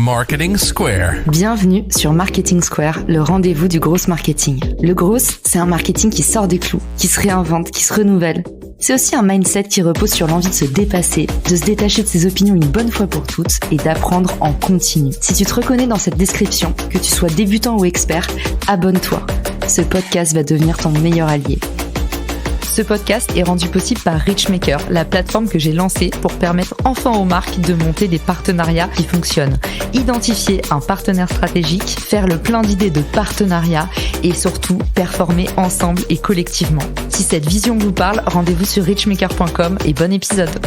Marketing Square. Bienvenue sur Marketing Square, le rendez-vous du gros marketing. Le gros, c'est un marketing qui sort des clous, qui se réinvente, qui se renouvelle. C'est aussi un mindset qui repose sur l'envie de se dépasser, de se détacher de ses opinions une bonne fois pour toutes et d'apprendre en continu. Si tu te reconnais dans cette description, que tu sois débutant ou expert, abonne-toi. Ce podcast va devenir ton meilleur allié. Ce podcast est rendu possible par Richmaker, la plateforme que j'ai lancée pour permettre enfin aux marques de monter des partenariats qui fonctionnent. Identifier un partenaire stratégique, faire le plein d'idées de partenariats et surtout performer ensemble et collectivement. Si cette vision vous parle, rendez-vous sur richmaker.com et bon épisode.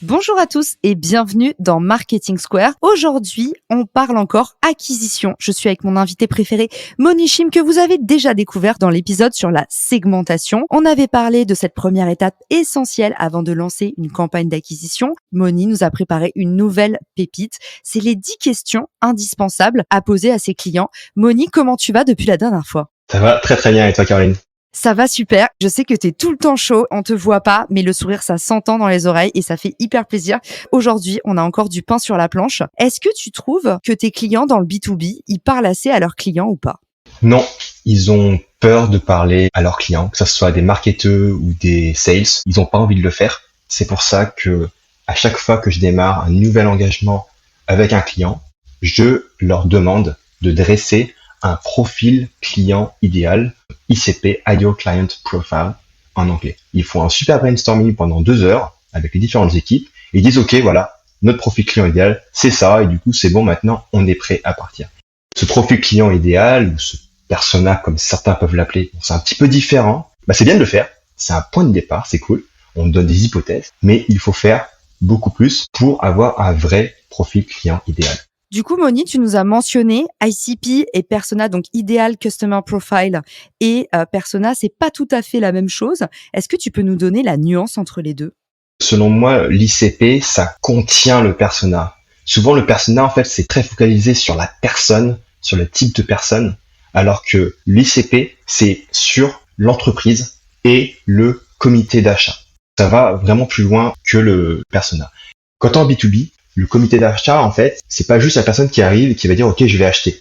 Bonjour à tous et bienvenue dans Marketing Square. Aujourd'hui, on parle encore acquisition. Je suis avec mon invité préféré, Moni Chim, que vous avez déjà découvert dans l'épisode sur la segmentation. On avait parlé de cette première étape essentielle avant de lancer une campagne d'acquisition. Moni nous a préparé une nouvelle pépite. C'est les 10 questions indispensables à poser à ses clients. Moni, comment tu vas depuis la dernière fois ? Ça va très très bien et toi Caroline ? Ça va super. Je sais que t'es tout le temps chaud. On te voit pas, mais le sourire, ça s'entend dans les oreilles et ça fait hyper plaisir. Aujourd'hui, on a encore du pain sur la planche. Est-ce que tu trouves que tes clients dans le B2B, ils parlent assez à leurs clients ou pas ? Non, ils ont peur de parler à leurs clients, que ce soit des marketeurs ou des sales. Ils n'ont pas envie de le faire. C'est pour ça que à chaque fois que je démarre un nouvel engagement avec un client, je leur demande de dresser un profil client idéal, ICP, Ideal Client Profile, en anglais. Ils font un super brainstorming pendant 2 heures avec les différentes équipes et ils disent ok, voilà, notre profil client idéal, c'est ça, et du coup c'est bon, maintenant on est prêt à partir. Ce profil client idéal, ou ce persona comme certains peuvent l'appeler, c'est un petit peu différent, c'est bien de le faire, c'est un point de départ, c'est cool, on donne des hypothèses, mais il faut faire beaucoup plus pour avoir un vrai profil client idéal. Du coup, Moni, tu nous as mentionné ICP et Persona, donc Ideal Customer Profile et Persona, c'est pas tout à fait la même chose. Est-ce que tu peux nous donner la nuance entre les deux ? Selon moi, l'ICP, ça contient le persona. Souvent, le persona, en fait, c'est très focalisé sur la personne, sur le type de personne, alors que l'ICP, c'est sur l'entreprise et le comité d'achat. Ça va vraiment plus loin que le persona. Quand on est en B2B, le comité d'achat, en fait, c'est pas juste la personne qui arrive et qui va dire « Ok, je vais acheter ».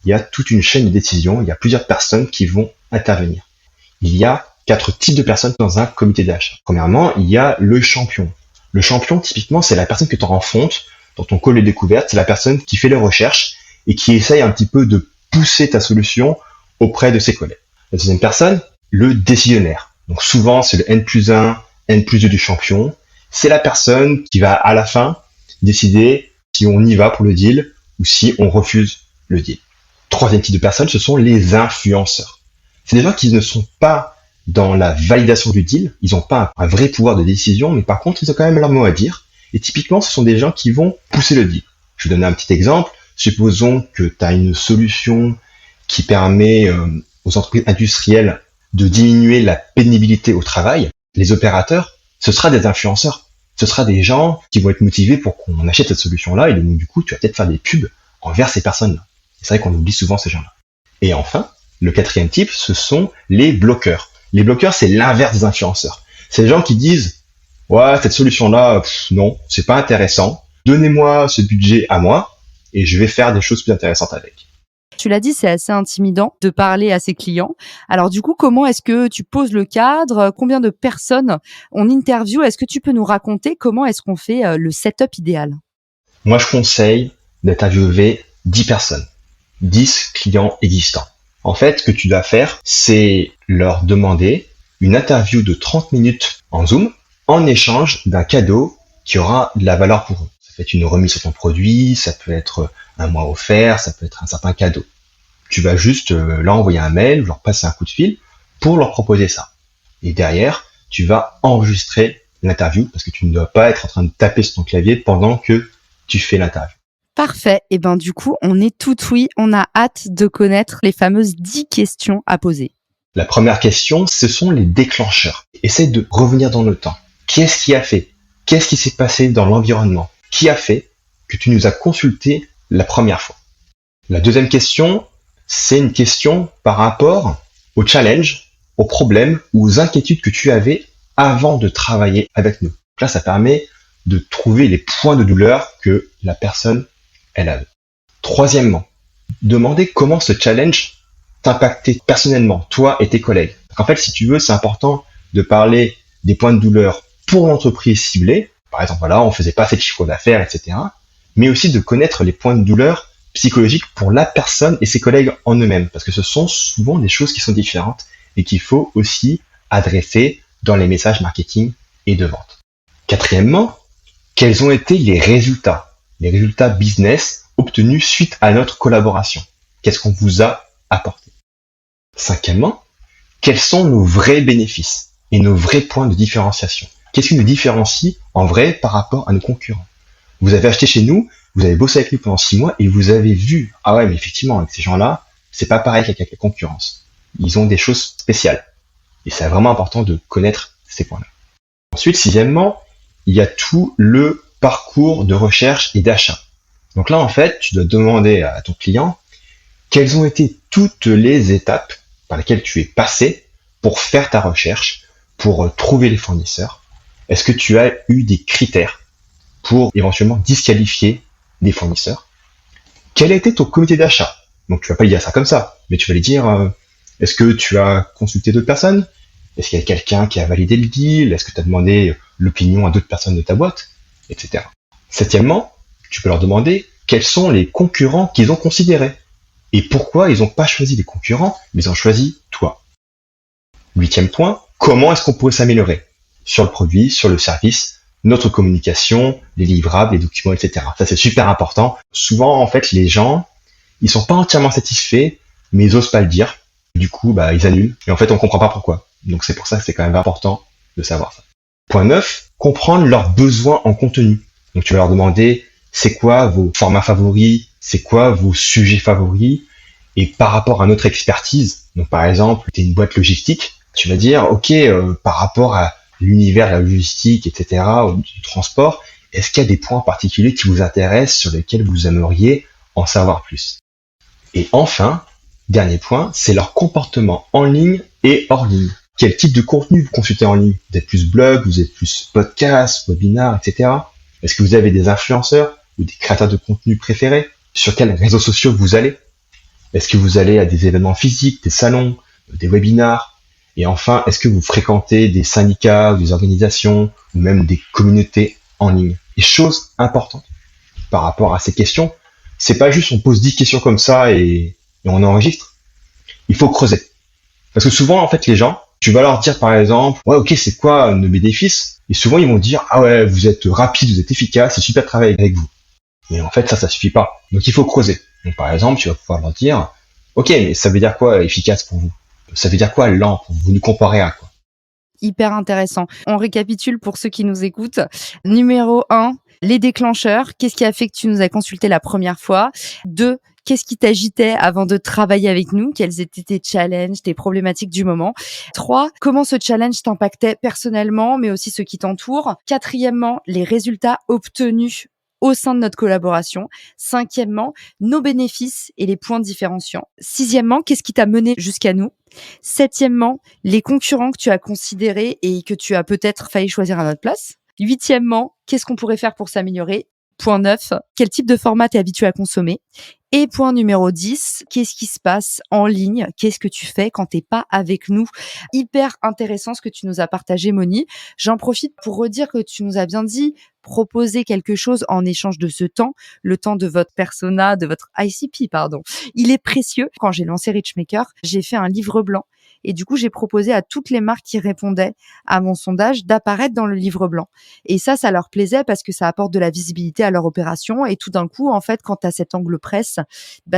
Il y a toute une chaîne de décision, il y a plusieurs personnes qui vont intervenir. Il y a 4 types de personnes dans un comité d'achat. Premièrement, il y a le champion. Le champion, typiquement, c'est la personne que tu rencontres dans ton call de découverte, c'est la personne qui fait les recherches et qui essaye un petit peu de pousser ta solution auprès de ses collègues. La deuxième personne, le décisionnaire. Donc souvent, c'est le N+1, N+2 du champion. C'est la personne qui va, à la fin, décider si on y va pour le deal ou si on refuse le deal. Troisième type de personnes, ce sont les influenceurs. C'est des gens qui ne sont pas dans la validation du deal, ils n'ont pas un vrai pouvoir de décision, mais par contre, ils ont quand même leur mot à dire. Et typiquement, ce sont des gens qui vont pousser le deal. Je vais donner un petit exemple. Supposons que tu as une solution qui permet aux entreprises industrielles de diminuer la pénibilité au travail. Les opérateurs, ce sera des influenceurs. Ce sera des gens qui vont être motivés pour qu'on achète cette solution-là et donc du coup, tu vas peut-être faire des pubs envers ces personnes-là. C'est vrai qu'on oublie souvent ces gens-là. Et enfin, le 4e type, ce sont les bloqueurs. Les bloqueurs, c'est l'inverse des influenceurs. C'est les gens qui disent « Ouais, cette solution-là, non, c'est pas intéressant. Donnez-moi ce budget à moi et je vais faire des choses plus intéressantes avec. » Tu l'as dit, c'est assez intimidant de parler à ses clients. Alors du coup, comment est-ce que tu poses le cadre ? Combien de personnes on interview ? Est-ce que tu peux nous raconter comment est-ce qu'on fait le setup idéal ? Moi, je conseille d'interviewer 10 personnes, 10 clients existants. En fait, ce que tu dois faire, c'est leur demander une interview de 30 minutes en Zoom en échange d'un cadeau qui aura de la valeur pour eux. Ça peut être une remise sur ton produit, ça peut être un mois offert, ça peut être un certain cadeau. Tu vas juste leur envoyer un mail, leur passer un coup de fil pour leur proposer ça. Et derrière, tu vas enregistrer l'interview parce que tu ne dois pas être en train de taper sur ton clavier pendant que tu fais l'interview. Parfait. Et du coup, on est tout oui. On a hâte de connaître les fameuses 10 questions à poser. La première question, ce sont les déclencheurs. Essaye de revenir dans le temps. Qu'est-ce qui a fait ? Qu'est-ce qui s'est passé dans l'environnement ? Qui a fait que tu nous as consulté la première fois ? La deuxième question, c'est une question par rapport au challenge, aux problèmes ou aux inquiétudes que tu avais avant de travailler avec nous. Là, ça permet de trouver les points de douleur que la personne, elle a. Troisièmement, demandez comment ce challenge t'impactait personnellement, toi et tes collègues. En fait, si tu veux, c'est important de parler des points de douleur pour l'entreprise ciblée. Par exemple, voilà, on faisait pas assez de chiffre d'affaires, etc. Mais aussi de connaître les points de douleur psychologiques pour la personne et ses collègues en eux-mêmes. Parce que ce sont souvent des choses qui sont différentes et qu'il faut aussi adresser dans les messages marketing et de vente. Quatrièmement, quels ont été les résultats business obtenus suite à notre collaboration? Qu'est-ce qu'on vous a apporté? Cinquièmement, quels sont nos vrais bénéfices et nos vrais points de différenciation? Qu'est-ce qui nous différencie en vrai par rapport à nos concurrents? Vous avez acheté chez nous, vous avez bossé avec nous pendant 6 mois et vous avez vu, ah ouais, mais effectivement, avec ces gens-là, c'est pas pareil qu'avec la concurrence. Ils ont des choses spéciales. Et c'est vraiment important de connaître ces points-là. Ensuite, sixièmement, il y a tout le parcours de recherche et d'achat. Donc là, en fait, tu dois demander à ton client quelles ont été toutes les étapes par lesquelles tu es passé pour faire ta recherche, pour trouver les fournisseurs. Est-ce que tu as eu des critères pour éventuellement disqualifier des fournisseurs? Quel a été ton comité d'achat? Donc tu vas pas lui dire ça comme ça, mais tu vas lui dire est-ce que tu as consulté d'autres personnes? Est-ce qu'il y a quelqu'un qui a validé le deal? Est-ce que tu as demandé l'opinion à d'autres personnes de ta boîte? Etc. Septièmement, tu peux leur demander quels sont les concurrents qu'ils ont considérés et pourquoi ils n'ont pas choisi les concurrents, mais ils ont choisi toi. Huitième point, comment est-ce qu'on pourrait s'améliorer sur le produit, sur le service, notre communication, les livrables, les documents, etc. Ça, c'est super important. Souvent, en fait, les gens, ils sont pas entièrement satisfaits, mais ils osent pas le dire. Du coup, ils annulent. Et en fait, on comprend pas pourquoi. Donc, c'est pour ça que c'est quand même important de savoir ça. Point 9, comprendre leurs besoins en contenu. Donc, tu vas leur demander, c'est quoi vos formats favoris? C'est quoi vos sujets favoris? Et par rapport à notre expertise, donc par exemple, tu es une boîte logistique, tu vas dire, ok, par rapport à l'univers de la logistique, etc., ou du transport, est-ce qu'il y a des points particuliers qui vous intéressent, sur lesquels vous aimeriez en savoir plus? Et enfin, dernier point, c'est leur comportement en ligne et hors ligne. Quel type de contenu vous consultez en ligne? Vous êtes plus blog, vous êtes plus podcast, webinar, etc. Est-ce que vous avez des influenceurs ou des créateurs de contenu préférés? Sur quels réseaux sociaux vous allez? Est-ce que vous allez à des événements physiques, des salons, des webinars? Et enfin, est-ce que vous fréquentez des syndicats ou des organisations ou même des communautés en ligne? Et chose importante par rapport à ces questions, c'est pas juste on pose 10 questions comme ça et on enregistre. Il faut creuser. Parce que souvent, en fait, les gens, tu vas leur dire par exemple, ouais, ok, c'est quoi nos bénéfices? Et souvent, ils vont dire, ah ouais, vous êtes rapide, vous êtes efficace, c'est super de travailler avec vous. Mais en fait, ça suffit pas. Donc, il faut creuser. Donc, par exemple, tu vas pouvoir leur dire, ok, mais ça veut dire quoi efficace pour vous? Ça veut dire quoi lent pour vous? Vous nous comparez à quoi? Hyper intéressant. On récapitule pour ceux qui nous écoutent. Numéro 1, les déclencheurs. Qu'est-ce qui a fait que tu nous as consulté la première fois? 2, qu'est-ce qui t'agitait avant de travailler avec nous? Quels étaient tes challenges, tes problématiques du moment? 3, comment ce challenge t'impactait personnellement, mais aussi ceux qui t'entourent? 4e, les résultats obtenus au sein de notre collaboration. 5e, nos bénéfices et les points différenciants. 6e, qu'est-ce qui t'a mené jusqu'à nous? 7e, les concurrents que tu as considérés et que tu as peut-être failli choisir à notre place. 8e, qu'est-ce qu'on pourrait faire pour s'améliorer? Point 9, quel type de format t'es habitué à consommer? Et point numéro 10, qu'est-ce qui se passe en ligne? Qu'est-ce que tu fais quand t'es pas avec nous? Hyper intéressant ce que tu nous as partagé, Moni. J'en profite pour redire que tu nous as bien dit proposer quelque chose en échange de ce temps, le temps de votre persona, de votre ICP, pardon. Il est précieux. Quand j'ai lancé Richmaker, j'ai fait un livre blanc. Et du coup, j'ai proposé à toutes les marques qui répondaient à mon sondage d'apparaître dans le livre blanc. Et ça leur plaisait parce que ça apporte de la visibilité à leur opération. Et tout d'un coup, en fait, quand tu as cet angle presse,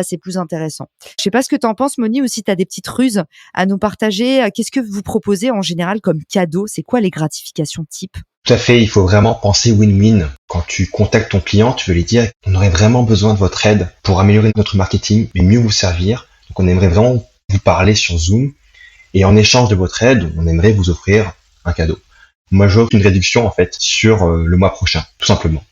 c'est plus intéressant. Je sais pas ce que tu en penses, Moni, ou si tu as des petites ruses à nous partager. Qu'est-ce que vous proposez en général comme cadeau? C'est quoi les gratifications type? Tout à fait, il faut vraiment penser win-win. Quand tu contactes ton client, tu veux lui dire on aurait vraiment besoin de votre aide pour améliorer notre marketing, mais mieux vous servir. Donc on aimerait vraiment vous parler sur Zoom. Et en échange de votre aide, on aimerait vous offrir un cadeau. Moi, j'offre une réduction, en fait, sur le mois prochain, tout simplement.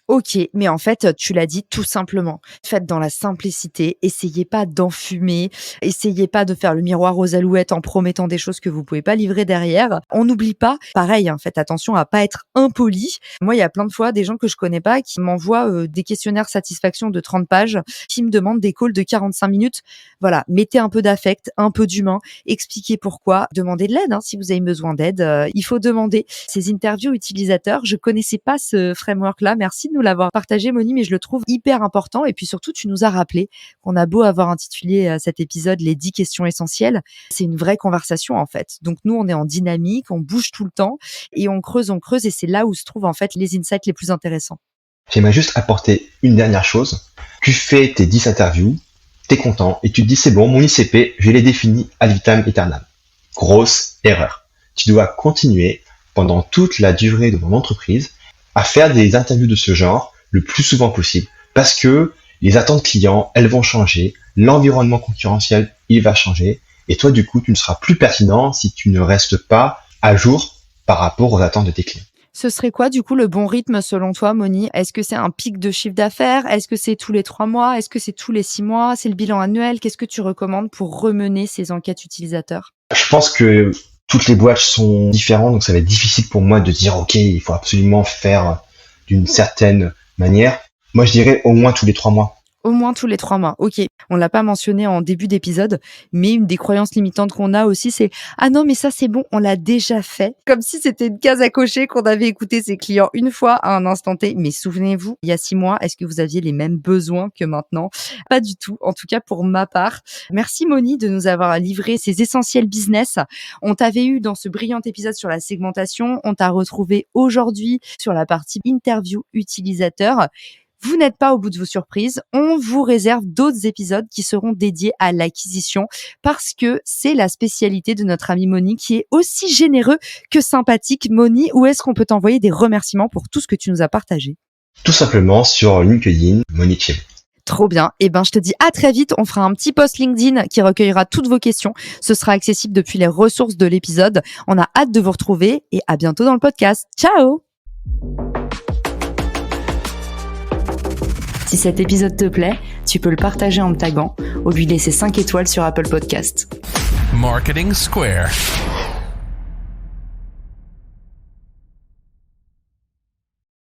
Ok, mais en fait, tu l'as dit tout simplement. Faites dans la simplicité, essayez pas d'enfumer, essayez pas de faire le miroir aux alouettes en promettant des choses que vous pouvez pas livrer derrière. On n'oublie pas, pareil, faites attention à pas être impoli. Moi, il y a plein de fois des gens que je connais pas qui m'envoient des questionnaires satisfaction de 30 pages, qui me demandent des calls de 45 minutes. Voilà, mettez un peu d'affect, un peu d'humain, expliquez pourquoi, demandez de l'aide si vous avez besoin d'aide. Il faut demander. Ces interviews utilisateurs, je connaissais pas ce framework-là. Merci de nous l'avoir partagé, Moni, mais je le trouve hyper important. Et puis surtout, tu nous as rappelé qu'on a beau avoir intitulé cet épisode les 10 questions essentielles, c'est une vraie conversation en fait. Donc nous, on est en dynamique, on bouge tout le temps et on creuse et c'est là où se trouvent en fait les insights les plus intéressants. J'aimerais juste apporter une dernière chose. Tu fais tes 10 interviews, t'es content et tu te dis c'est bon, mon ICP, je l'ai défini ad vitam aeternam. Grosse erreur. Tu dois continuer pendant toute la durée de mon entreprise à faire des interviews de ce genre le plus souvent possible parce que les attentes clients, elles vont changer, l'environnement concurrentiel, il va changer et toi du coup, tu ne seras plus pertinent si tu ne restes pas à jour par rapport aux attentes de tes clients. Ce serait quoi, du coup, le bon rythme selon toi, Moni? Est-ce que c'est un pic de chiffre d'affaires? Est-ce que c'est tous les 3 mois? Est-ce que c'est tous les 6 mois? C'est le bilan annuel? Qu'est-ce que tu recommandes pour remener ces enquêtes utilisateurs? Je pense que toutes les boîtes sont différentes, donc ça va être difficile pour moi de dire ok, il faut absolument faire d'une certaine manière. Moi, je dirais au moins tous les 3 mois. Au moins tous les 3 mois. Ok. On l'a pas mentionné en début d'épisode, mais une des croyances limitantes qu'on a aussi, c'est « Ah non, mais ça c'est bon, on l'a déjà fait ». Comme si c'était une case à cocher qu'on avait écouté ses clients une fois à un instant T. Mais souvenez-vous, il y a 6 mois, est-ce que vous aviez les mêmes besoins que maintenant? Pas du tout. En tout cas, pour ma part. Merci Moni de nous avoir livré ces essentiels business. On t'avait eu dans ce brillant épisode sur la segmentation. On t'a retrouvé aujourd'hui sur la partie interview utilisateur. Vous n'êtes pas au bout de vos surprises. On vous réserve d'autres épisodes qui seront dédiés à l'acquisition parce que c'est la spécialité de notre ami Moni qui est aussi généreux que sympathique. Moni, où est-ce qu'on peut t'envoyer des remerciements pour tout ce que tu nous as partagé? Tout simplement sur LinkedIn, Moni Chim. Trop bien. Eh ben, je te dis à très vite. On fera un petit post LinkedIn qui recueillera toutes vos questions. Ce sera accessible depuis les ressources de l'épisode. On a hâte de vous retrouver et à bientôt dans le podcast. Ciao! Si cet épisode te plaît, tu peux le partager en me taguant ou lui laisser 5 étoiles sur Apple Podcast. Marketing Square.